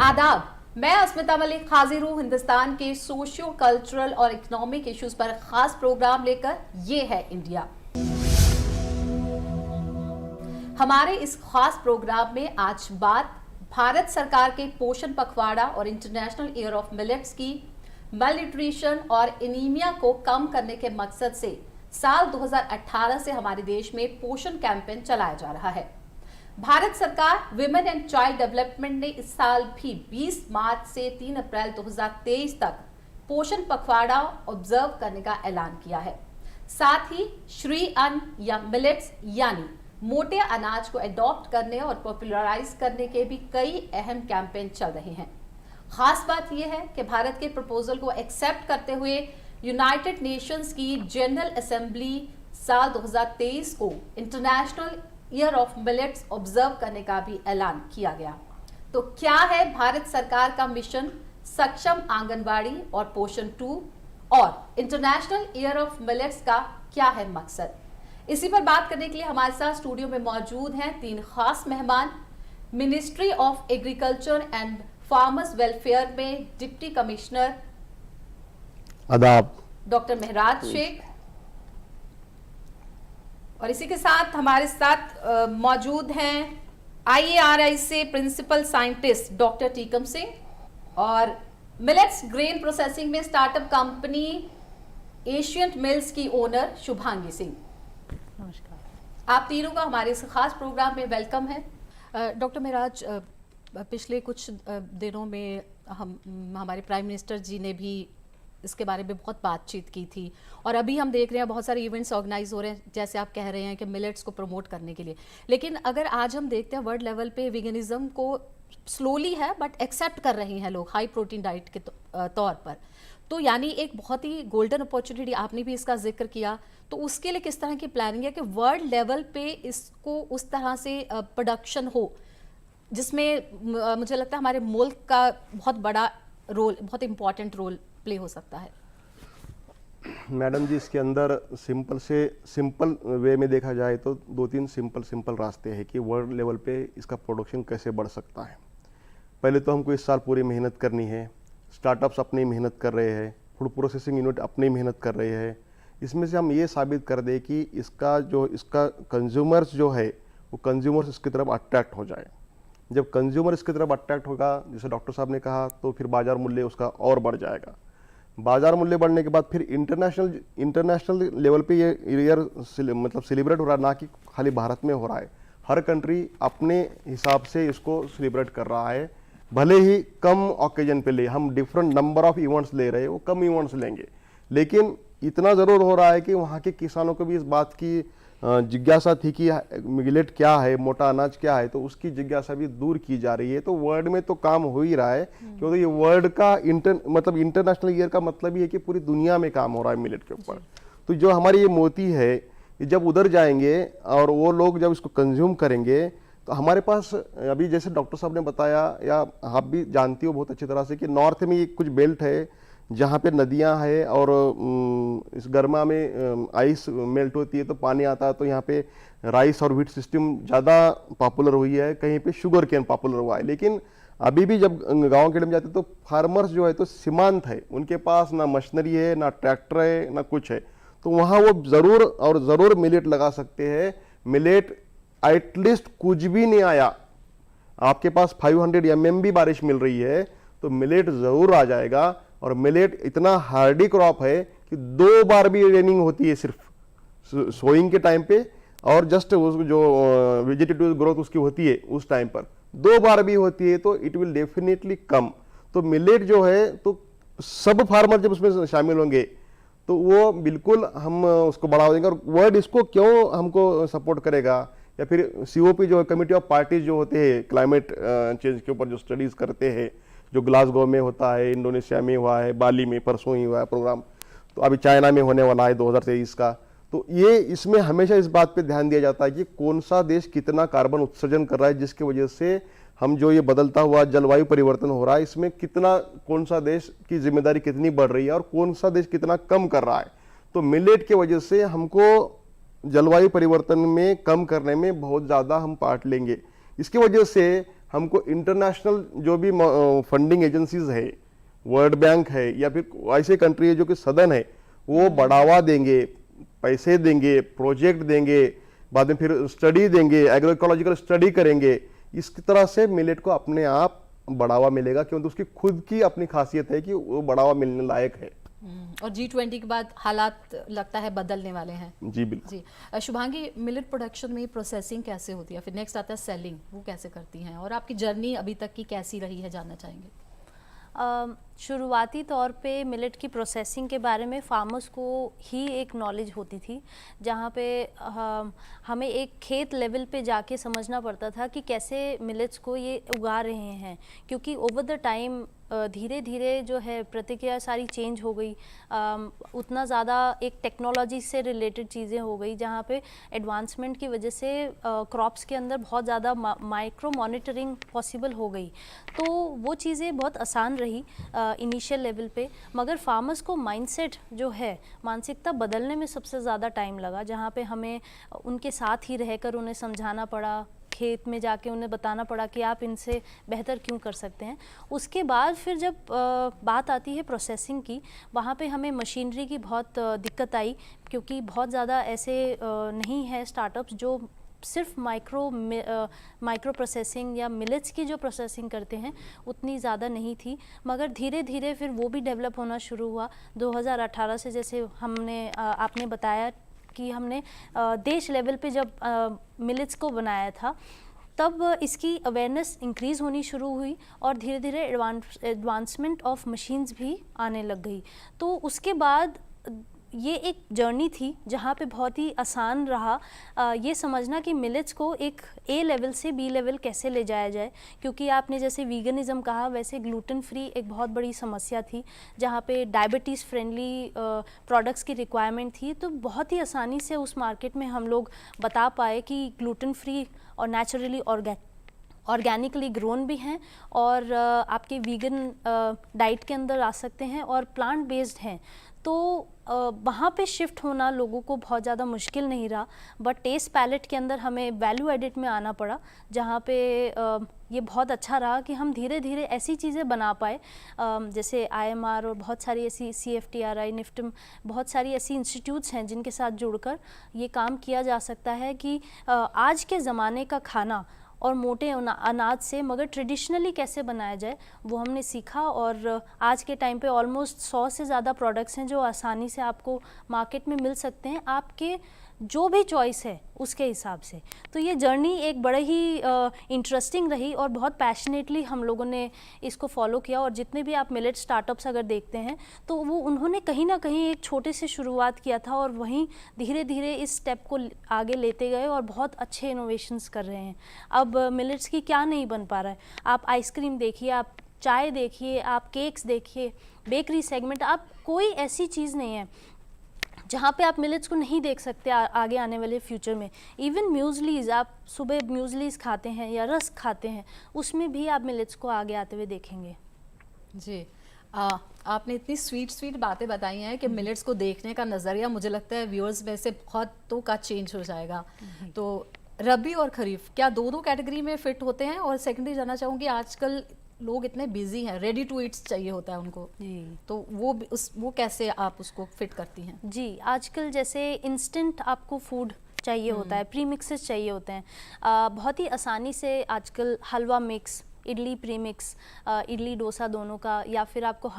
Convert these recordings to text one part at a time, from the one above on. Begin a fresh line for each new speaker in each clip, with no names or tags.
आदाब, मैं अस्मिता मलिक हाजिर हूँ हिंदुस्तान के सोशियो कल्चरल और इकोनॉमिक इश्यूज पर खास प्रोग्राम लेकर। ये है इंडिया। हमारे इस खास प्रोग्राम में आज बात भारत सरकार के पोषण पखवाड़ा और इंटरनेशनल ईयर ऑफ मिलेट्स की मलन्यूट्रिशन और एनीमिया को कम करने के मकसद से साल 2018 से हमारे देश में पोषण कैंपेन चलाया जा रहा है। भारत सरकार विमेन एंड चाइल्ड डेवलपमेंट ने इस साल भी 20 मार्च से 3 अप्रैल 2023 तक पोषण पखवाड़ा ऑब्जर्व करने का ऐलान किया है। साथ ही श्री अन्न या मिलेट्स यानी मोटे अनाज को अडॉप्ट करने और पॉपुलराइज करने के भी कई अहम कैंपेन चल रहे हैं। खास बात यह है कि भारत के प्रपोजल को एक्सेप्ट करते हुए यूनाइटेड नेशंस की जनरल असेंबली साल 2023 को international year of millets observe करने का भी ऐलान किया गया। तो क्या है भारत सरकार का मिशन सक्षम आंगनबाड़ी और पोषण 2 और इंटरनेशनल ईयर ऑफ मिलेट्स का क्या है मकसद? इसी पर बात करने के लिए हमारे साथ स्टूडियो में मौजूद हैं 3 खास मेहमान। Ministry of agriculture and farmers welfare में डिप्टी कमिश्नर
आदाब
डॉक्टर महराज शेख, और इसी के साथ हमारे साथ मौजूद हैं IARI से principal scientist doctor Tikam Singh और मिलेट्स ग्रेन प्रोसेसिंग में स्टार्टअप कंपनी एशियंट मिल्स की ओनर शुभांगी सिंह। नमस्कार। आप तीनों का हमारे इस खास प्रोग्राम में वेलकम है। डॉक्टर महराज, पिछले कुछ दिनों में हमारे प्राइम मिनिस्टर जी ने भी इसके बारे में बहुत बातचीत की थी और अभी हम देख रहे हैं बहुत सारे इवेंट्स ऑर्गेनाइज हो रहे हैं, जैसे आप कह रहे हैं कि मिलेट्स को प्रमोट करने के लिए। लेकिन अगर आज हम देखते हैं वर्ल्ड लेवल पे वीगनिज्म को स्लोली है बट एक्सेप्ट कर रहे हैं लोग हाई प्रोटीन डाइट के तौर पर, तो यानी एक बहुत ही गोल्डन अपॉर्चुनिटी, आपने भी इसका जिक्र किया। तो उसके लिए किस तरह की प्लानिंग है कि वर्ल्ड लेवल पे इसको उस तरह से प्रोडक्शन हो जिसमें मुझे लगता है हमारे मुल्क का बहुत बड़ा रोल, बहुत इंपॉर्टेंट रोल प्ले हो सकता है?
मैडम जी, इसके अंदर सिंपल वे में देखा जाए तो 2-3 सिंपल रास्ते हैं कि वर्ल्ड लेवल पे इसका प्रोडक्शन कैसे बढ़ सकता है। पहले तो हमको इस साल पूरी मेहनत करनी है। स्टार्टअप्स अपनी मेहनत कर रहे हैं, फूड प्रोसेसिंग यूनिट अपनी मेहनत कर रहे हैं। इसमें से हम ये साबित कर दें कि इसका कंज्यूमर्स जो है वो कंज्यूमर्स इसकी तरफ अट्रैक्ट हो जाए। जब कंज्यूमर इसकी तरफ अट्रैक्ट होगा, जैसे डॉक्टर साहब ने कहा, तो फिर बाजार मूल्य उसका और बढ़ जाएगा। बाजार मूल्य बढ़ने के बाद फिर इंटरनेशनल लेवल पे ये ईयर मतलब सेलिब्रेट हो रहा है, ना कि खाली भारत में हो रहा है। हर कंट्री अपने हिसाब से इसको सेलिब्रेट कर रहा है। भले ही कम ओकेजन पे ले, हम डिफरेंट नंबर ऑफ इवेंट्स ले रहे हैं, वो कम इवेंट्स लेंगे, लेकिन इतना ज़रूर हो रहा है कि वहाँ के किसानों को भी इस बात की जिज्ञासा थी कि मिलेट क्या है, मोटा अनाज क्या है, तो उसकी जिज्ञासा भी दूर की जा रही है। तो वर्ल्ड में तो काम हो ही रहा है, क्योंकि ये वर्ल्ड का मतलब इंटरनेशनल ईयर का मतलब ये है कि पूरी दुनिया में काम हो रहा है मिलेट के ऊपर। तो जो हमारी ये मोती है, जब उधर जाएंगे और वो लोग जब इसको कंज्यूम करेंगे, तो हमारे पास अभी जैसे डॉक्टर साहब ने बताया, या आप भी जानती हो बहुत अच्छी तरह से, कि नॉर्थ में कुछ बेल्ट है जहाँ पे नदियाँ हैं और इस गर्मा में आइस मेल्ट होती है तो पानी आता है, तो यहाँ पे राइस और व्हीट सिस्टम ज़्यादा पॉपुलर हुई है, कहीं पे शुगर केन पॉपुलर हुआ है। लेकिन अभी भी जब गांव के में जाते तो फार्मर्स जो है तो सीमांत है, उनके पास ना मशीनरी है, ना ट्रैक्टर है, ना कुछ है, तो वहाँ वो ज़रूर मिलेट लगा सकते हैं। मिलेट एटलीस्ट कुछ भी नहीं आया, आपके पास 500 mm भी बारिश मिल रही है तो मिलेट ज़रूर आ जाएगा। और मिलेट इतना हार्डी क्रॉप है कि 2 बार भी रेनिंग होती है, सिर्फ सोइंग के टाइम पे और जस्ट जो वेजिटेटिव ग्रोथ उसकी होती है उस टाइम पर 2 बार भी होती है, तो इट विल डेफिनेटली कम। तो मिलेट जो है तो सब फार्मर जब उसमें शामिल होंगे तो वो बिल्कुल हम उसको बढ़ावा देंगे। और वर्ल्ड इसको क्यों हमको सपोर्ट करेगा, या फिर COP जो कमेटी ऑफ पार्टीज जो होते हैं क्लाइमेट चेंज के ऊपर जो स्टडीज़ करते हैं, जो ग्लासगो में होता है, इंडोनेशिया में हुआ है, बाली में परसों ही हुआ है प्रोग्राम, तो अभी चाइना में होने वाला है 2023 का। तो ये इसमें हमेशा इस बात पे ध्यान दिया जाता है कि कौन सा देश कितना कार्बन उत्सर्जन कर रहा है, जिसकी वजह से हम जो ये बदलता हुआ जलवायु परिवर्तन हो रहा है, इसमें कितना, कौन सा देश की जिम्मेदारी कितनी बढ़ रही है और कौन सा देश कितना कम कर रहा है। तो मिलेट की वजह से हमको जलवायु परिवर्तन में कम करने में बहुत ज़्यादा हम पार्ट लेंगे। इसकी वजह से हमको इंटरनेशनल जो भी फंडिंग एजेंसीज है, वर्ल्ड बैंक है या फिर ऐसे कंट्री है जो कि सदन है, वो बढ़ावा देंगे, पैसे देंगे, प्रोजेक्ट देंगे, बाद में फिर स्टडी देंगे, एग्रोइकोलॉजिकल स्टडी करेंगे। इस तरह से मिलेट को अपने आप बढ़ावा मिलेगा, क्योंकि उसकी खुद की अपनी खासियत है कि वो बढ़ावा मिलने लायक है।
और G20 के बाद हालात लगता है बदलने वाले हैं।
जी बिल्कुल।
जी शुभांगी, मिलेट प्रोडक्शन में प्रोसेसिंग कैसे होती है, फिर नेक्स्ट आता है सेलिंग, वो कैसे करती हैं, और आपकी जर्नी अभी तक की कैसी रही है, जानना चाहेंगे।
शुरुआती तौर पे मिलेट की प्रोसेसिंग के बारे में फार्मर्स को ही एक नॉलेज होती थी, जहाँ पे हमें एक खेत लेवल पे जाके समझना पड़ता था कि कैसे मिलेट्स को ये उगा रहे हैं, क्योंकि ओवर द टाइम धीरे धीरे जो है प्रतिक्रिया सारी चेंज हो गई। उतना ज़्यादा एक टेक्नोलॉजी से रिलेटेड चीज़ें हो गई, जहाँ पे एडवांसमेंट की वजह से क्रॉप्स के अंदर बहुत ज़्यादा माइक्रो मॉनिटरिंग पॉसिबल हो गई। तो वो चीज़ें बहुत आसान रही इनिशियल लेवल पे, मगर फार्मर्स को माइंडसेट जो है, मानसिकता बदलने में सबसे ज़्यादा टाइम लगा, जहाँ पे हमें उनके साथ ही रहकर उन्हें समझाना पड़ा, खेत में जाके उन्हें बताना पड़ा कि आप इनसे बेहतर क्यों कर सकते हैं। उसके बाद फिर जब बात आती है प्रोसेसिंग की, वहाँ पे हमें मशीनरी की बहुत दिक्कत आई, क्योंकि बहुत ज़्यादा ऐसे नहीं है स्टार्टअप्स जो सिर्फ माइक्रो प्रोसेसिंग या मिलेट्स की जो प्रोसेसिंग करते हैं, उतनी ज़्यादा नहीं थी। मगर धीरे धीरे फिर वो भी डेवलप होना शुरू हुआ 2018 से। जैसे हमने आपने बताया कि हमने देश लेवल पे जब मिलेट्स को बनाया था, तब इसकी अवेयरनेस इंक्रीज़ होनी शुरू हुई और धीरे धीरे एडवांसमेंट ऑफ मशीन्स भी आने लग गई। तो उसके बाद ये एक जर्नी थी जहाँ पे बहुत ही आसान रहा ये समझना कि मिलेट्स को एक A लेवल से B लेवल कैसे ले जाया जाए, क्योंकि आपने जैसे वीगनिज़म कहा, वैसे ग्लूटेन फ्री एक बहुत बड़ी समस्या थी, जहाँ पे डायबिटीज़ फ्रेंडली प्रोडक्ट्स की रिक्वायरमेंट थी। तो बहुत ही आसानी से उस मार्केट में हम लोग बता पाए कि ग्लूटेन फ्री और नेचुरली ऑर्गेनिकली ग्रोन भी हैं और आपके वीगन डाइट के अंदर आ सकते हैं और प्लांट बेस्ड हैं। तो वहाँ पे शिफ्ट होना लोगों को बहुत ज़्यादा मुश्किल नहीं रहा, बट टेस्ट पैलेट के अंदर हमें वैल्यू एडिट में आना पड़ा, जहाँ पे ये बहुत अच्छा रहा कि हम धीरे धीरे ऐसी चीज़ें बना पाए, जैसे IMR और बहुत सारी ऐसी CFTRI, निफ्टम, बहुत सारी ऐसी इंस्टीट्यूट्स हैं जिनके साथ जुड़कर ये काम किया जा सकता है कि आज के ज़माने का खाना और मोटे अनाज से मगर ट्रेडिशनली कैसे बनाया जाए, वो हमने सीखा। और आज के टाइम पे ऑलमोस्ट 100 से ज़्यादा प्रोडक्ट्स हैं जो आसानी से आपको मार्केट में मिल सकते हैं, आपके जो भी चॉइस है उसके हिसाब से। तो ये जर्नी एक बड़े ही इंटरेस्टिंग रही और बहुत पैशनेटली हम लोगों ने इसको फॉलो किया। और जितने भी आप मिलेट स्टार्टअप्स अगर देखते हैं तो वो उन्होंने कहीं ना कहीं एक छोटे से शुरुआत किया था और वहीं धीरे धीरे इस स्टेप को आगे लेते गए और बहुत अच्छे इनोवेशंस कर रहे हैं। अब मिलेट्स की क्या नहीं बन पा रहा है, आप आइसक्रीम देखिए, आप चाय देखिए, आप केक्स देखिए, बेकरी सेगमेंट, आप कोई ऐसी चीज़ नहीं है जहाँ पे आप मिलेट्स को नहीं देख सकते आगे आने वाले फ्यूचर में। इवन म्यूज़लीज़, आप सुबह म्यूज़लीज़ खाते हैं या रस्क खाते हैं, उसमें भी आप मिलेट्स को आगे आते हुए देखेंगे।
जी आपने इतनी स्वीट बातें बताई हैं कि मिलेट्स को देखने का नज़रिया मुझे लगता है व्यूअर्स में से बहुतों का चेंज हो जाएगा। तो रबी और खरीफ क्या दोनों कैटेगरी में फिट होते हैं? और सेकेंडरी जानना चाहूँगी, आजकल लोग इतने बिजी हैं, रेडी टू ईट्स चाहिए होता है उनको जी, तो वो कैसे आप उसको फिट करती हैं? जी,
आजकल जैसे इंस्टेंट आपको फूड चाहिए होता है, प्री मिक्सेस चाहिए होते हैं, बहुत ही आसानी से आजकल हलवा मिक्स, इडली प्रीमिक्स, इडली डोसा दोनों का, या फिर आपको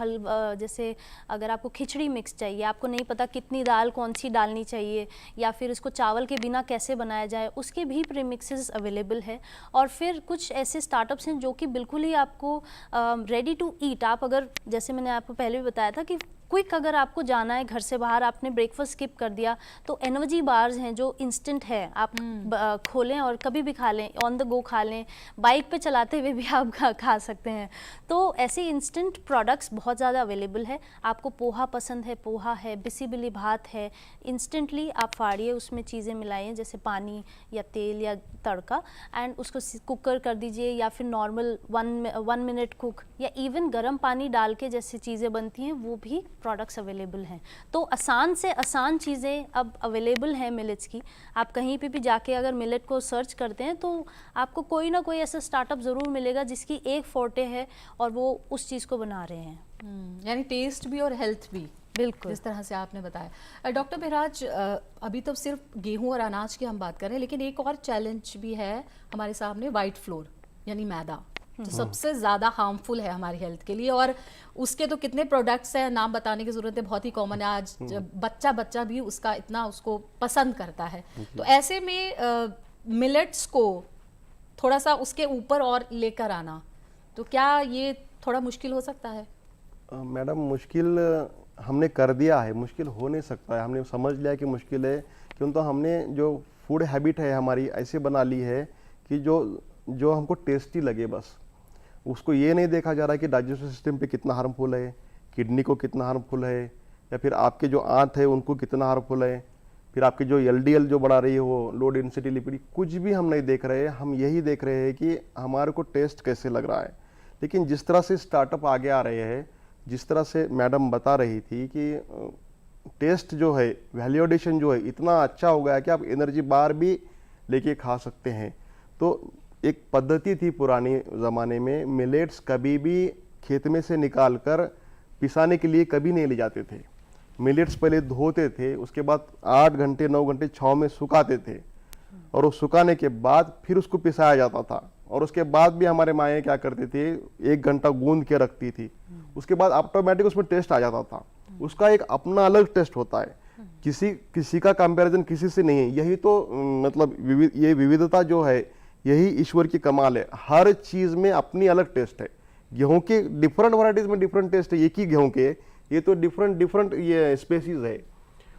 जैसे अगर आपको खिचड़ी मिक्स चाहिए, आपको नहीं पता कितनी दाल कौन सी डालनी चाहिए या फिर इसको चावल के बिना कैसे बनाया जाए, उसके भी प्रीमिक्सेस अवेलेबल है। और फिर कुछ ऐसे स्टार्टअप्स हैं जो कि बिल्कुल ही आपको रेडी टू ईट, आप अगर जैसे मैंने आपको पहले भी बताया था कि क्विक अगर आपको जाना है घर से बाहर, आपने ब्रेकफास्ट स्किप कर दिया, तो एनर्जी बार्स हैं जो इंस्टेंट है, आप खोलें और कभी भी खा लें, ऑन द गो खा लें, बाइक पे चलाते हुए भी आप खा सकते हैं। तो ऐसे इंस्टेंट प्रोडक्ट्स बहुत ज़्यादा अवेलेबल है। आपको पोहा पसंद है, पोहा है, बिसी बिली भात है, इंस्टेंटली आप फाड़िए, उसमें चीज़ें मिलाइए जैसे पानी या तेल या तड़का, एंड उसको कुकर कर दीजिए, या फिर नॉर्मल 1 मिनट कुक, या इवन गर्म पानी डाल के जैसे चीज़ें बनती हैं वो भी प्रोडक्ट्स अवेलेबल हैं। तो आसान से आसान चीज़ें अब अवेलेबल हैं मिलेट्स की। आप कहीं पे भी जाके अगर मिलेट को सर्च करते हैं तो आपको कोई ना कोई ऐसा स्टार्टअप ज़रूर मिलेगा जिसकी एक फोर्टे है और वो उस चीज़ को बना रहे हैं।
यानी टेस्ट भी और हेल्थ भी,
बिल्कुल
जिस तरह से आपने बताया। डॉक्टर बहराज, अभी तो सिर्फ गेहूं और अनाज की हम बात कर रहे हैं, लेकिन एक और चैलेंज भी है हमारे सामने, वाइट फ्लोर यानी मैदा, जो सबसे ज़्यादा हार्मफुल है हमारी हेल्थ के लिए। और उसके तो कितने प्रोडक्ट्स हैं, नाम बताने की ज़रूरत है, बहुत ही कॉमन है आज, बच्चा भी उसका इतना उसको पसंद करता है। तो ऐसे में मिलेट्स को थोड़ा सा उसके ऊपर और लेकर आना, तो क्या ये थोड़ा मुश्किल हो सकता है?
मैडम, मुश्किल हमने कर दिया है, मुश्किल हो नहीं सकता है। हमने समझ लिया कि मुश्किल है, क्यों तो हमने जो फूड हैबिट है हमारी ऐसे बना ली है कि जो हमको टेस्टी लगे, बस उसको ये नहीं देखा जा रहा है कि डाइजेस्टिव सिस्टम पे कितना हार्मफुल है, किडनी को कितना हार्मफुल है, या फिर आपके जो आंत है उनको कितना हार्मफुल है, फिर आपकी जो एलडीएल जो बढ़ा रही है वो लो डेंसिटी लिपिड, कुछ भी हम नहीं देख रहे हैं। हम यही देख रहे हैं कि हमारे को टेस्ट कैसे लग रहा है। लेकिन जिस तरह से स्टार्टअप आगे आ रहे हैं, जिस तरह से मैडम बता रही थी कि टेस्ट जो है, वैल्यूएडिशन जो है इतना अच्छा हो गया है कि आप एनर्जी बार भी लेके खा सकते हैं। तो एक पद्धति थी पुराने ज़माने में, मिलेट्स कभी भी खेत में से निकाल कर पिसाने के लिए कभी नहीं ले जाते थे। मिलेट्स पहले धोते थे, उसके बाद 8 घंटे 9 घंटे छाँव में सुखाते थे, और वो सुखाने के बाद फिर उसको पिसाया जाता था। और उसके बाद भी हमारे माएँ क्या करती थी, 1 घंटा गूंद के रखती थी, उसके बाद ऑटोमेटिक उसमें टेस्ट आ जाता था। उसका एक अपना अलग टेस्ट होता है, किसी का कंपैरिजन किसी से नहीं है। यही तो मतलब ये विविधता जो है, यही ईश्वर की कमाल है। हर चीज में अपनी अलग टेस्ट है। गेहूं के डिफरेंट वैरायटीज में डिफरेंट टेस्ट है, एक ही गेहूं के, ये तो डिफरेंट ये स्पेसीज है,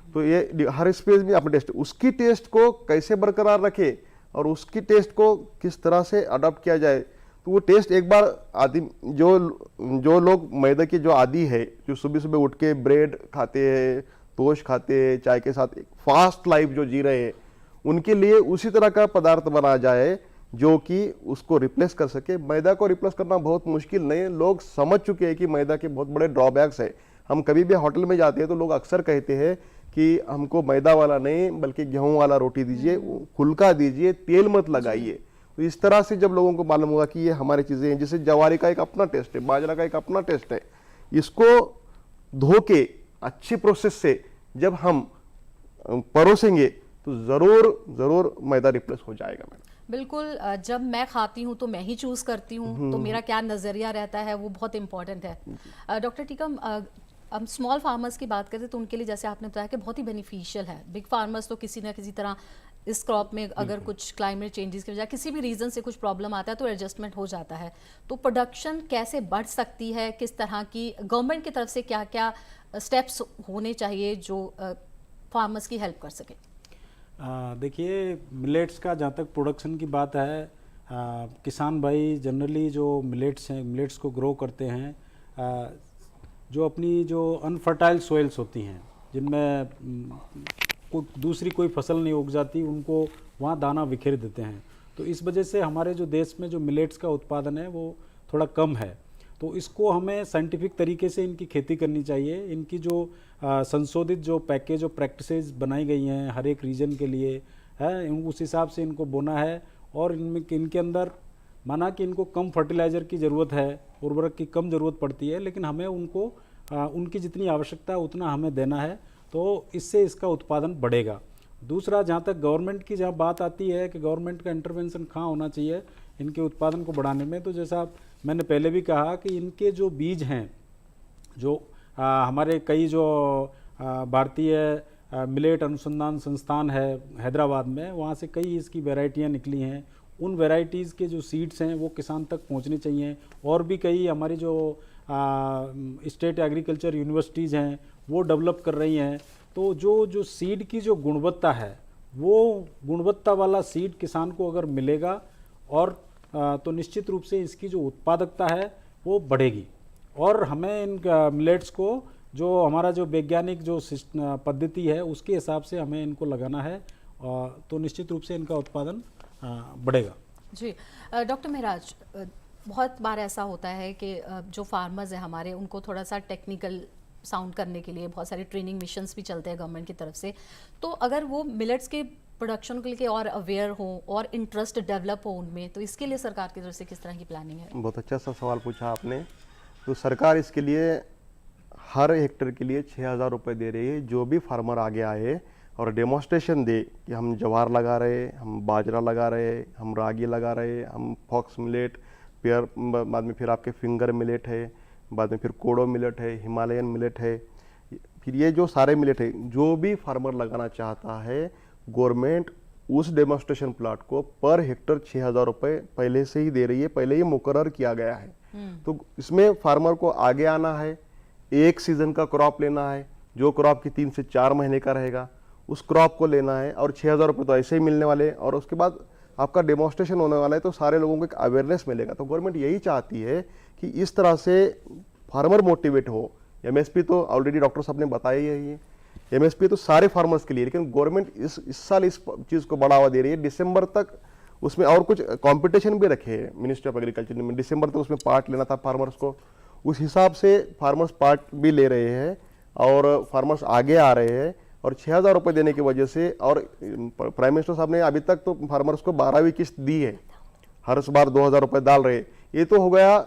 तो ये हर स्पेस में अपने टेस्ट, उसकी टेस्ट को कैसे बरकरार रखे और उसकी टेस्ट को किस तरह से अडॉप्ट किया जाए। तो वो टेस्ट एक बार आदि जो लोग मैदे के जो आदी है, जो सुबह सुबह उठ के ब्रेड खाते हैं, टोस्ट खाते हैं, चाय के साथ फास्ट लाइफ जो जी रहे हैं, उनके लिए उसी तरह का पदार्थ बनाया जाए जो कि उसको रिप्लेस कर सके। मैदा को रिप्लेस करना बहुत मुश्किल नहीं है, लोग समझ चुके हैं कि मैदा के बहुत बड़े ड्रॉबैक्स है। हम कभी भी होटल में जाते हैं तो लोग अक्सर कहते हैं कि हमको मैदा वाला नहीं बल्कि गेहूं वाला रोटी दीजिए, फुल्का दीजिए, तेल मत लगाइए। तो इस तरह से जब लोगों को मालूम होगा कि ये हमारी चीजें हैं, जैसे जवारी का एक अपना टेस्ट है, बाजरा का एक अपना टेस्ट है, इसको धो के अच्छी प्रोसेस से जब हम परोसेंगे तो जरूर मैदा रिप्लेस हो जाएगा। मैडम
बिल्कुल, जब मैं खाती हूँ तो मैं ही चूज़ करती हूँ, तो मेरा क्या नज़रिया रहता है वो बहुत इंपॉर्टेंट है। डॉक्टर टीकम, हम स्मॉल फार्मर्स की बात करते हैं तो उनके लिए जैसे आपने बताया कि बहुत ही बेनिफिशियल है। बिग फार्मर्स तो किसी ना किसी तरह इस क्रॉप में अगर कुछ क्लाइमेट चेंजेस की वजह किसी भी रीज़न से कुछ प्रॉब्लम आता है तो एडजस्टमेंट हो जाता है। तो प्रोडक्शन कैसे बढ़ सकती है, किस तरह की गवर्नमेंट की तरफ से क्या क्या स्टेप्स होने चाहिए जो फार्मर्स की हेल्प कर सके?
देखिए, मिलेट्स का जहाँ तक प्रोडक्शन की बात है, किसान भाई जनरली जो मिलेट्स हैं, मिलेट्स को ग्रो करते हैं, जो अपनी जो अनफर्टाइल सोइल्स होती हैं जिनमें दूसरी कोई फसल नहीं उग जाती, उनको वहाँ दाना बिखेर देते हैं। तो इस वजह से हमारे जो देश में जो मिलेट्स का उत्पादन है वो थोड़ा कम है। तो इसको हमें साइंटिफिक तरीके से इनकी खेती करनी चाहिए। इनकी जो संशोधित जो पैकेज और प्रैक्टिसेस बनाई गई हैं हर एक रीजन के लिए है, उस हिसाब से इनको बोना है। और इनके अंदर माना कि इनको कम फर्टिलाइज़र की ज़रूरत है, उर्वरक की कम ज़रूरत पड़ती है, लेकिन हमें उनको उनकी जितनी आवश्यकता है उतना हमें देना है, तो इससे इसका उत्पादन बढ़ेगा। दूसरा, जहाँ तक गवर्नमेंट की जहाँ बात आती है कि गवर्नमेंट का इंटरवेंशन कहाँ होना चाहिए इनके उत्पादन को बढ़ाने में, तो जैसा मैंने पहले भी कहा कि इनके जो बीज हैं, जो हमारे कई जो भारतीय मिलेट अनुसंधान संस्थान है हैदराबाद में, वहाँ से कई इसकी वैरायटियाँ निकली हैं, उन वैरायटीज़ के जो सीड्स हैं वो किसान तक पहुंचने चाहिए। और भी कई हमारी जो स्टेट एग्रीकल्चर यूनिवर्सिटीज़ हैं वो डेवलप कर रही हैं। तो जो सीड की जो गुणवत्ता है, वो गुणवत्ता वाला सीड किसान को अगर मिलेगा और तो निश्चित रूप से इसकी जो उत्पादकता है वो बढ़ेगी। और हमें इन मिलेट्स को जो हमारा जो वैज्ञानिक जो पद्धति है उसके हिसाब से हमें इनको लगाना है, तो निश्चित रूप से इनका उत्पादन बढ़ेगा।
जी डॉक्टर मेहराज, बहुत बार ऐसा होता है कि जो फार्मर्स हैं हमारे, उनको थोड़ा सा टेक्निकल साउंड करने के लिए बहुत सारे ट्रेनिंग मिशंस भी चलते हैं गवर्नमेंट की तरफ से। तो अगर वो मिलेट्स के प्रोडक्शन के लिए और अवेयर हो और इंटरेस्ट डेवलप हो उनमें, तो इसके लिए सरकार की तरफ से किस तरह की प्लानिंग है?
बहुत अच्छा सा सवाल पूछा आपने। तो सरकार इसके लिए हर हेक्टेयर के लिए 6,000 रुपये दे रही है। जो भी फार्मर आगे आए और डेमोन्स्ट्रेशन दे कि हम ज्वार लगा रहे, हम बाजरा लगा रहे, हम रागी लगा रहे, हम फॉक्स मिलेट, फिर बाद में फिर आपके फिंगर मिलेट है, बाद में फिर कोडो मिलेट है, हिमालयन मिलेट है, फिर ये जो सारे मिलेट है, जो भी फार्मर लगाना चाहता है, गवर्नमेंट उस डेमोन्स्ट्रेशन प्लाट को पर हेक्टर 6,000 रुपये पहले से ही दे रही है, पहले ही मुकर्रर किया गया है। तो इसमें फार्मर को आगे आना है, एक सीजन का क्रॉप लेना है, जो क्रॉप की 3 से 4 महीने का रहेगा उस क्रॉप को लेना है, और 6,000 रुपये तो ऐसे ही मिलने वाले हैं। और उसके बाद आपका डेमोन्स्ट्रेशन होने वाला है, तो सारे लोगों को एक अवेयरनेस मिलेगा। तो गवर्नमेंट यही चाहती है कि इस तरह से फार्मर मोटिवेट हो। एमएसपी तो ऑलरेडी डॉक्टर साहब ने बताया ही है, एमएसपी तो सारे फार्मर्स के लिए, लेकिन गवर्नमेंट इस साल इस चीज़ को बढ़ावा दे रही है। दिसंबर तक उसमें और कुछ कंपटीशन भी रखे हैं मिनिस्ट्री ऑफ एग्रीकल्चर ने, दिसंबर तक उसमें पार्ट लेना था फार्मर्स को। उस हिसाब से फार्मर्स पार्ट भी ले रहे हैं और फार्मर्स आगे आ रहे हैं। और 6,000 रुपये देने की वजह से, और प्राइम मिनिस्टर साहब ने अभी तक तो फार्मर्स को 12वीं किस्त दी है, हर बार 2,000 रुपये डाल रहे। ये तो हो गया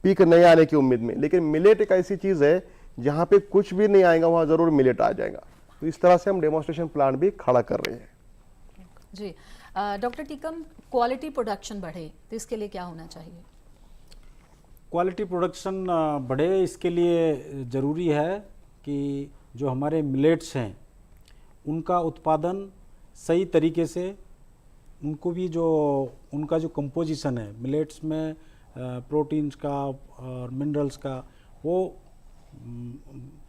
पीक नए आने की उम्मीद में, लेकिन मिलेट एक ऐसी चीज़ है जहाँ पे कुछ भी नहीं आएगा वहाँ ज़रूर मिलेट आ जाएगा। तो इस तरह से हम डेमोन्स्ट्रेशन प्लांट भी खड़ा कर रहे हैं।
जी डॉक्टर टीकम, क्वालिटी प्रोडक्शन बढ़े तो इसके लिए क्या होना चाहिए?
क्वालिटी प्रोडक्शन बढ़े, इसके लिए ज़रूरी है कि जो हमारे मिलेट्स हैं उनका उत्पादन सही तरीके से, उनको भी जो उनका जो कंपोजिशन है मिलेट्स में प्रोटीन्स का और मिनरल्स का, वो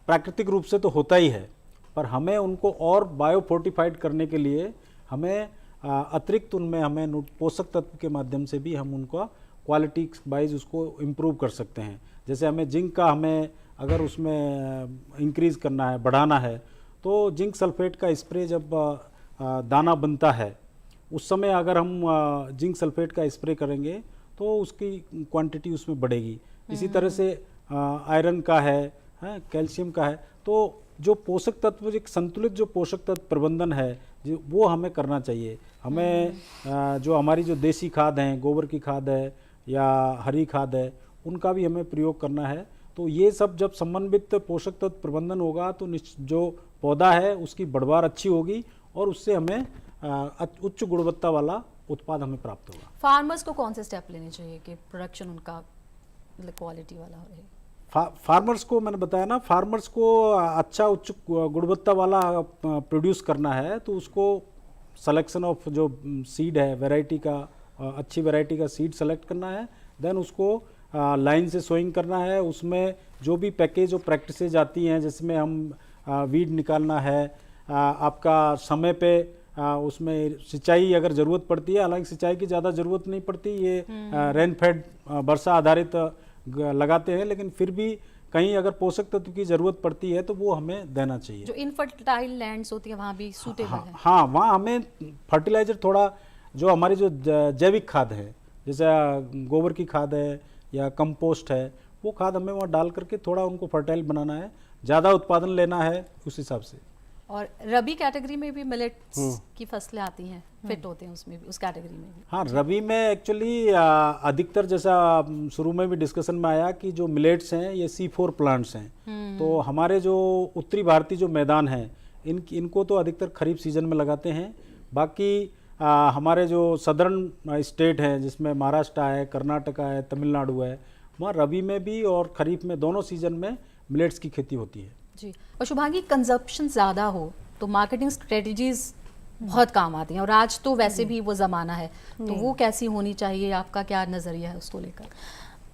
प्राकृतिक रूप से तो होता ही है, पर हमें उनको और बायोफोर्टिफाइड करने के लिए हमें अतिरिक्त उनमें हमें पोषक तत्व के माध्यम से भी हम उनका क्वालिटी वाइज उसको इम्प्रूव कर सकते हैं। जैसे हमें जिंक का, हमें अगर उसमें इंक्रीज़ करना है, बढ़ाना है, तो जिंक सल्फेट का स्प्रे जब दाना बनता है उस समय अगर हम जिंक सल्फेट का स्प्रे करेंगे तो उसकी क्वांटिटी उसमें बढ़ेगी। इसी तरह से आयरन का है, कैल्शियम का है। तो जो पोषक तत्व, एक संतुलित जो पोषक तत्व प्रबंधन है वो हमें करना चाहिए। हमें जो हमारी जो देसी खाद हैं, गोबर की खाद है या हरी खाद है, उनका भी हमें प्रयोग करना है। तो ये सब जब समन्वित पोषक तत्व प्रबंधन होगा तो जो पौधा है उसकी बढ़वार अच्छी होगी और उससे हमें उच्च गुणवत्ता वाला उत्पाद हमें प्राप्त होगा।
फार्मर्स को कौन से स्टेप लेने चाहिए कि प्रोडक्शन उनका क्वालिटी वाला रहे?
फार्मर्स को मैंने बताया ना, फार्मर्स को अच्छा उच्च गुणवत्ता वाला प्रोड्यूस करना है तो उसको सिलेक्शन ऑफ जो सीड है, वैरायटी का, अच्छी वैरायटी का सीड सेलेक्ट करना है। देन उसको लाइन से सोइंग करना है। उसमें जो भी पैकेज जो प्रैक्टिसेज आती हैं, जिसमें हम वीड निकालना है, आपका समय पे उसमें सिंचाई अगर ज़रूरत पड़ती है, हालांकि सिंचाई की ज़्यादा ज़रूरत नहीं पड़ती, ये रेन फेड वर्षा आधारित लगाते हैं, लेकिन फिर भी कहीं अगर पोषक तत्व की ज़रूरत पड़ती है तो वो हमें देना चाहिए।
जो इनफर्टाइल लैंड्स होती है वहाँ भी सूटेबल है।
हाँ, वहाँ हमें फर्टिलाइज़र थोड़ा, जो हमारी जो जैविक खाद है, जैसे गोबर की खाद है या कंपोस्ट है, वो खाद हमें वहाँ डाल करके थोड़ा उनको फर्टाइल बनाना है, ज़्यादा उत्पादन लेना है उस हिसाब से।
और रबी कैटेगरी में भी मिलेट्स की फसलें आती हैं, फिट होते हैं उसमें भी, उस कैटेगरी में भी?
हाँ, रबी में एक्चुअली अधिकतर, जैसा शुरू में भी डिस्कशन में आया कि जो मिलेट्स हैं ये C4 प्लांट्स हैं। तो हमारे जो उत्तरी भारतीय जो मैदान हैं इनको तो अधिकतर खरीफ सीजन में लगाते हैं। बाकी हमारे जो सदर्न स्टेट हैं, जिसमें महाराष्ट्र है, कर्नाटका है, तमिलनाडु है, वहाँ रबी में भी और खरीफ में दोनों सीजन में मिलेट्स की खेती होती है।
जी। और शुभांगी, कंजप्शन ज़्यादा हो तो मार्केटिंग स्ट्रेटजीज बहुत काम आती हैं, और आज तो वैसे भी वो ज़माना है, तो वो कैसी होनी चाहिए, आपका क्या नज़रिया है उसको लेकर?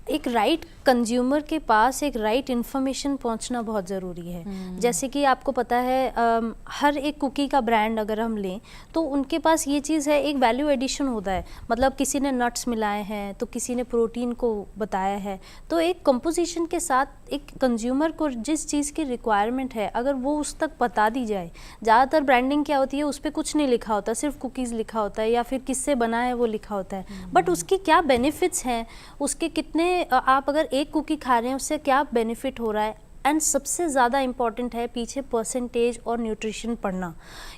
एक राइट कंज्यूमर के पास एक राइट इन्फॉर्मेशन पहुंचना बहुत ज़रूरी है। जैसे कि आपको पता है हर एक कुकी का ब्रांड अगर हम लें तो उनके पास ये चीज़ है, एक वैल्यू एडिशन होता है, मतलब किसी ने नट्स मिलाए हैं तो किसी ने प्रोटीन को बताया है, तो एक कंपोजिशन के साथ एक कंज्यूमर को जिस चीज़ की रिक्वायरमेंट है अगर वो उस तक बता दी जाए। ज़्यादातर ब्रांडिंग क्या होती है, उस पर कुछ नहीं लिखा होता, सिर्फ कुकीज़ लिखा होता है या फिर किससे बना है वो लिखा होता है, बट उसकी क्या बेनिफिट्स हैं, उसके कितने आप अगर एक कुकी खा रहे हैं उससे क्या बेनिफिट हो रहा है, एंड सबसे ज़्यादा इम्पॉर्टेंट है पीछे परसेंटेज और न्यूट्रिशन पढ़ना,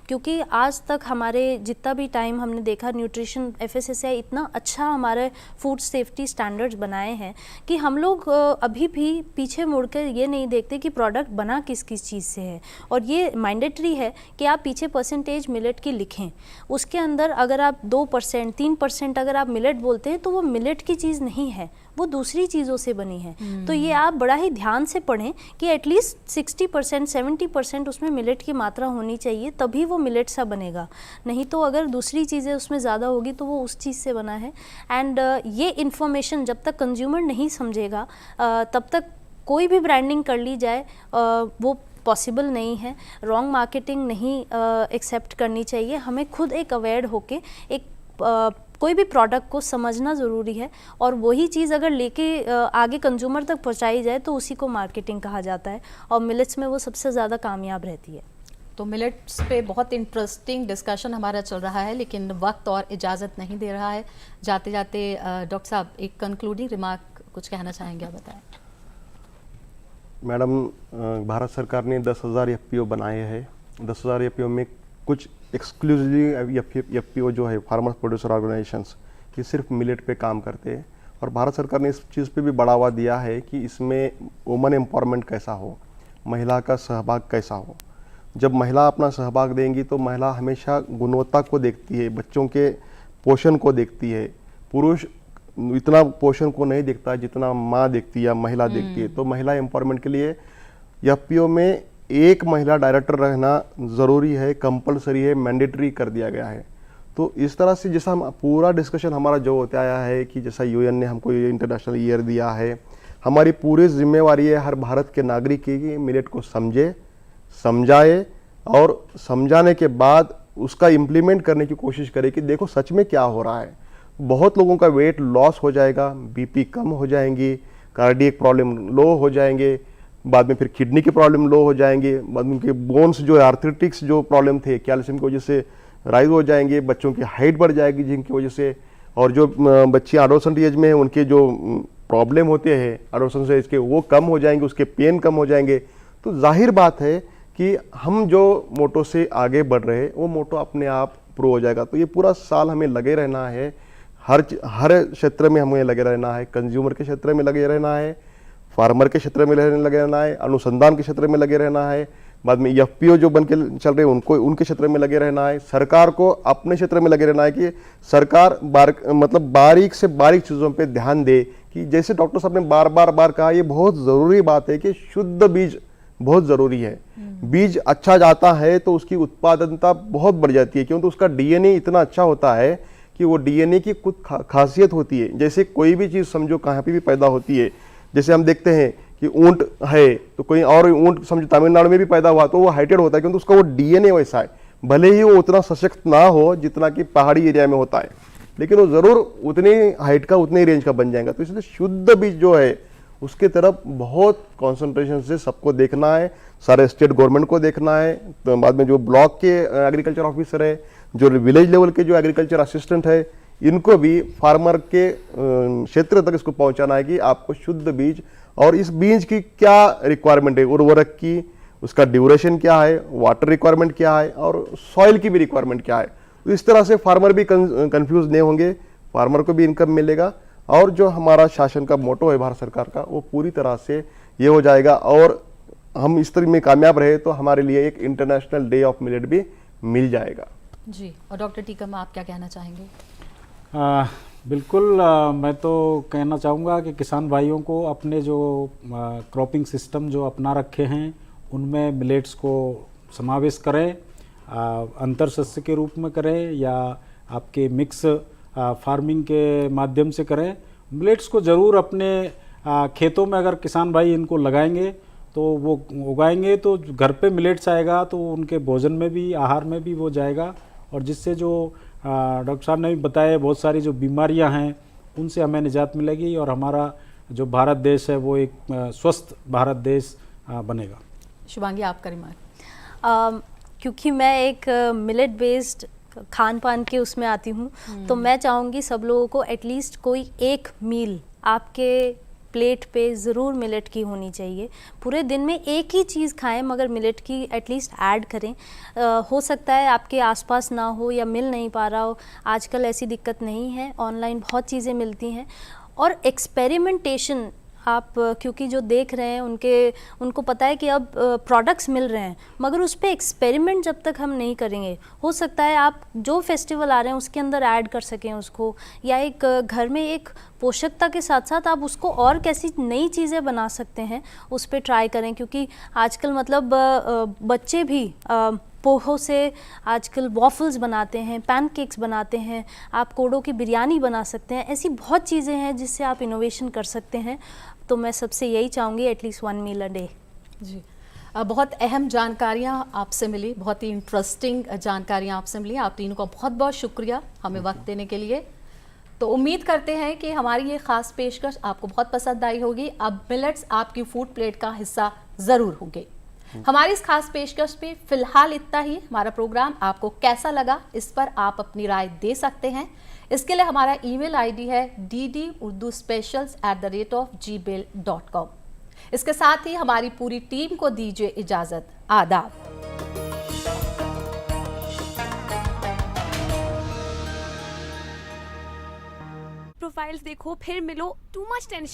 क्योंकि आज तक हमारे जितना भी टाइम हमने देखा न्यूट्रिशन FSSAI इतना अच्छा हमारे फूड सेफ्टी स्टैंडर्ड्स बनाए हैं कि हम लोग अभी भी पीछे मुड़कर ये नहीं देखते कि प्रोडक्ट बना किस किस चीज़ से है, और ये मैंडेटरी है कि आप पीछे परसेंटेज मिलेट की लिखें। उसके अंदर अगर आप 2% 3% अगर आप मिलेट बोलते हैं तो वो मिलेट की चीज़ नहीं है, वो दूसरी चीज़ों से बनी है। तो ये आप बड़ा ही ध्यान से पढ़ें कि एटलीस्ट 60% 70% उसमें मिलेट की मात्रा होनी चाहिए, तभी वो मिलेट सा बनेगा। नहीं तो अगर दूसरी चीज़ें उसमें ज़्यादा होगी तो वो उस चीज़ से बना है। एंड ये इन्फॉर्मेशन जब तक कंज्यूमर नहीं समझेगा तब तक कोई भी ब्रांडिंग कर ली जाए वो पॉसिबल नहीं है। रॉन्ग मार्केटिंग नहीं एक्सेप्ट करनी चाहिए, हमें खुद एक अवेयर होके एक कोई भी प्रोडक्ट को समझना ज़रूरी है, और वही चीज़ अगर लेके आगे कंज्यूमर तक पहुंचाई जाए तो उसी को मार्केटिंग कहा जाता है, और मिलेट्स में वो सबसे ज़्यादा कामयाब रहती है।
तो मिलेट्स पे बहुत इंटरेस्टिंग डिस्कशन हमारा चल रहा है, लेकिन वक्त और इजाज़त नहीं दे रहा है। जाते जाते डॉक्टर साहब एक कंक्लूडिंग रिमार्क कुछ कहना चाहेंगे, आप बताएं।
मैडम, भारत सरकार ने 10,000 FPO बनाए हैं। 10,000 FPO में कुछ एक्सक्लूसिवली FPO जो है फार्मर्स प्रोड्यूसर ऑर्गेनाइजेशंस की सिर्फ मिलेट पे काम करते हैं, और भारत सरकार ने इस चीज़ पे भी बढ़ावा दिया है कि इसमें वुमन एम्पावरमेंट कैसा हो, महिला का सहभाग कैसा हो। जब महिला अपना सहभाग देंगी तो महिला हमेशा गुणवत्ता को देखती है, बच्चों के पोषण को देखती है। पुरुष इतना पोषण को नहीं देखता जितना माँ देखती है या महिला देखती है। तो महिला एम्पावरमेंट के लिए FPO में एक महिला डायरेक्टर रहना ज़रूरी है, कंपलसरी है, मैंडेटरी कर दिया गया है। तो इस तरह से जैसा हम पूरा डिस्कशन हमारा जो होता आया है कि जैसा UN ने हमको ये इंटरनेशनल ईयर दिया है, हमारी पूरी जिम्मेवारी है हर भारत के नागरिक की मिलेट को समझे, समझाए, और समझाने के बाद उसका इम्प्लीमेंट करने की कोशिश करे कि देखो सच में क्या हो रहा है। बहुत लोगों का वेट लॉस हो जाएगा, BP कम हो जाएंगी, कार्डियक प्रॉब्लम लो हो जाएंगे, बाद में फिर किडनी की प्रॉब्लम लो हो जाएंगे, बाद में उनके बोन्स जो आर्थराइटिक्स जो प्रॉब्लम थे कैल्शियम की वजह से राइज हो जाएंगे, बच्चों की हाइट बढ़ जाएगी जिनकी वजह से, और जो बच्चे एडोलसेंट एज में हैं उनके जो प्रॉब्लम होते हैं एडोलसेंट एज के वो कम हो जाएंगे, उसके पेन कम हो जाएंगे। तो जाहिर बात है कि हम जो मोटो से आगे बढ़ रहे हैं वो मोटो अपने आप प्रूव हो जाएगा। तो ये पूरा साल हमें लगे रहना है, हर क्षेत्र में हमें लगे रहना है, कंज्यूमर के क्षेत्र में लगे रहना है, फार्मर के क्षेत्र में लगे रहना है, अनुसंधान के क्षेत्र में लगे रहना है, बाद में FPO जो बन के चल रहे हैं उनको उनके क्षेत्र में लगे रहना है। सरकार को अपने क्षेत्र में लगे रहना है कि सरकार मतलब बारीक से बारीक चीज़ों पे ध्यान दे, कि जैसे डॉक्टर साहब ने बार कहा, ये बहुत ज़रूरी बात है कि शुद्ध बीज बहुत ज़रूरी है। बीज अच्छा जाता है तो उसकी उत्पादनता बहुत बढ़ जाती है, क्योंकि उसका DNA इतना अच्छा होता है कि वो DNA की कुछ खासियत होती है। जैसे कोई भी चीज़ समझो कहाँ पे भी पैदा होती है, जैसे हम देखते हैं कि ऊंट है तो कोई और ऊंट समझो तमिलनाडु में भी पैदा हुआ तो वो हाइटेड होता है, क्योंकि उसका वो DNA वैसा है। भले ही वो उतना सशक्त ना हो जितना कि पहाड़ी एरिया में होता है, लेकिन वो ज़रूर उतनी हाइट का उतने रेंज का बन जाएगा। तो इसलिए शुद्ध बीज जो है उसके तरफ बहुत कॉन्सेंट्रेशन से सबको देखना है, सारे स्टेट गवर्नमेंट को देखना है, तो बाद में जो ब्लॉक के एग्रीकल्चर ऑफिसर है, जो विलेज लेवल के जो एग्रीकल्चर असिस्टेंट है, इनको भी फार्मर के क्षेत्र तक इसको पहुंचाना है कि आपको शुद्ध बीज और इस बीज की क्या रिक्वायरमेंट है, उर्वरक की, उसका ड्यूरेशन क्या है, वाटर रिक्वायरमेंट क्या है, और सॉइल की भी रिक्वायरमेंट क्या है। तो इस तरह से फार्मर भी कंफ्यूज नहीं होंगे, फार्मर को भी इनकम मिलेगा, और जो हमारा शासन का मोटो है भारत सरकार का वो पूरी तरह से ये हो जाएगा। और हम इस तरह में कामयाब रहे तो हमारे लिए एक इंटरनेशनल डे ऑफ मिलेट भी मिल जाएगा।
जी, और डॉक्टर टीकम आप क्या कहना चाहेंगे?
बिल्कुल, मैं तो कहना चाहूँगा कि किसान भाइयों को अपने जो क्रॉपिंग सिस्टम जो अपना रखे हैं उनमें मिलेट्स को समावेश करें। अंतर शस्य के रूप में करें या आपके मिक्स फार्मिंग के माध्यम से करें, मिलेट्स को ज़रूर अपने खेतों में अगर किसान भाई इनको लगाएंगे तो वो उगाएंगे तो घर पे मिलेट्स आएगा तो उनके भोजन में भी, आहार में भी वो जाएगा, और जिससे जो डॉक्टर साहब ने भी बताया बहुत सारी जो बीमारियां हैं उनसे हमें निजात मिलेगी और हमारा जो भारत देश है वो एक स्वस्थ भारत देश बनेगा।
शुभांगी, आपका रिमार्क।
क्योंकि मैं एक मिलेट बेस्ड खान पान के उसमें आती हूँ, तो मैं चाहूँगी सब लोगों को एटलीस्ट कोई एक मील आपके प्लेट पे ज़रूर मिलेट की होनी चाहिए। पूरे दिन में एक ही चीज़ खाएं मगर मिलेट की एटलीस्ट ऐड करें। हो सकता है आपके आसपास ना हो या मिल नहीं पा रहा हो, आजकल ऐसी दिक्कत नहीं है, ऑनलाइन बहुत चीज़ें मिलती हैं। और एक्सपेरिमेंटेशन आप क्योंकि जो देख रहे हैं उनको पता है कि अब प्रोडक्ट्स मिल रहे हैं, मगर उस पर एक्सपेरिमेंट जब तक हम नहीं करेंगे, हो सकता है आप जो फेस्टिवल आ रहे हैं उसके अंदर ऐड कर सकें उसको, या एक घर में एक पोषकता के साथ साथ आप उसको और कैसी नई चीज़ें बना सकते हैं उस पर ट्राई करें। क्योंकि आजकल मतलब बच्चे भी पोहो से आजकल वॉफल्स बनाते हैं, पैनकेक्स बनाते हैं, आप कोडो की बिरयानी बना सकते हैं। ऐसी बहुत चीज़ें हैं जिससे आप इनोवेशन कर सकते हैं। तो मैं सबसे यही चाहूँगी एटलीस्ट 1 मील अ डे।
जी, बहुत अहम जानकारियाँ आपसे मिली, बहुत ही इंटरेस्टिंग जानकारियाँ आपसे मिली। आप तीनों का बहुत बहुत शुक्रिया हमें वक्त देने के लिए। तो उम्मीद करते हैं कि हमारी ये ख़ास पेशकश आपको बहुत पसंद आई होगी। अब मिलेट्स आपकी फूड प्लेट का हिस्सा ज़रूर होंगे। हमारी इस खास पेशकश में फिलहाल इतना ही। हमारा प्रोग्राम आपको कैसा लगा इस पर आप अपनी राय दे सकते हैं। इसके लिए हमारा ईमेल आईडी है ddurduspecials@gmail.com। इसके साथ ही हमारी पूरी टीम को दीजिए इजाजत। आदाब।
प्रोफाइल्स देखो फिर मिलो, टू मच टेंशन।